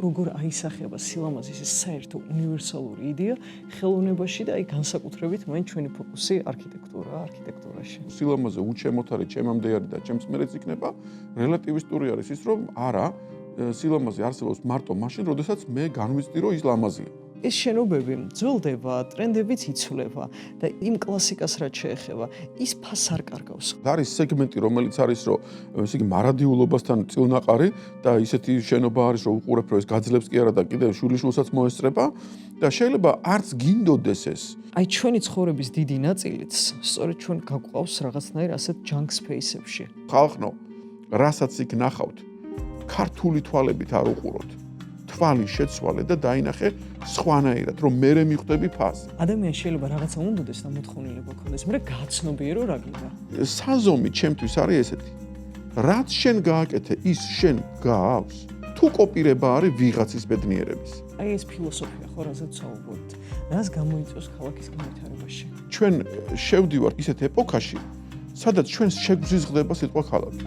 როგორ აისახება სილამაზის ეს საერთო უნივერსალური იდეა ხელოვნებაში და აი განსაკუთრებით მაინც ჩვენი ფოკუსი არქიტექტურაში. სილამაზე უჩემოთ არის ჩემამდე არის და ჩემს მერეც იქნება რელატივისტური არის ის რომ არა სილამაზე არსებობს მარტო მაშინ როდესაც მე განვიცდი რომ ის ლამაზია. ეს შენობები ძველდება, ტრენდებიც იცვლება და იმ კლასიკას რაც შეეხება, ის ფასს არ კარგავს. არის სეგმენტი, რომელიც არის, რომ ესე იგი მარადიულობასთან წილნაყარი და ისეთი შენობა არის, რომ უყურებ, რომ ეს გაძლებს კი არა და კიდევ შვილიშვილსაც მოესწრება და შეიძლება არც გინდოდეს ეს. აი ჩვენი ცხოვრების დიდი ნაწილიც სწორედ ჩვენ გაგვყავს რაღაცნაირ ასეთ junk space-ებში. ხალხნო, რასაც იქ ნახავთ, ქართული თვალებით არ უყუროთ. თვალი შეცვალე და დაინახე სხვანაირად, რომ მე მიხვდები ფასს. ადამიანს შეიძლება რაღაცა უნდოდეს და მოთხოვნილება ქონდეს, მაგრამ გააცნობიერო რა გინდა. საზომი ჩემთვის არის ესეთი. რაც შენ გააკეთე, ის შენ გაავს. თუ კოპირება არის ვიღაცის ბედნიერების. აი ეს ფილოსოფია ხო რაზეც საუბრობთ. რას გამოიწვევს ქალაქის განვითარებაში? ჩვენ შევდივართ ისეთ ეპოქაში, სადაც ჩვენს შეგვზიზღდება სიტყვა ქალაქი.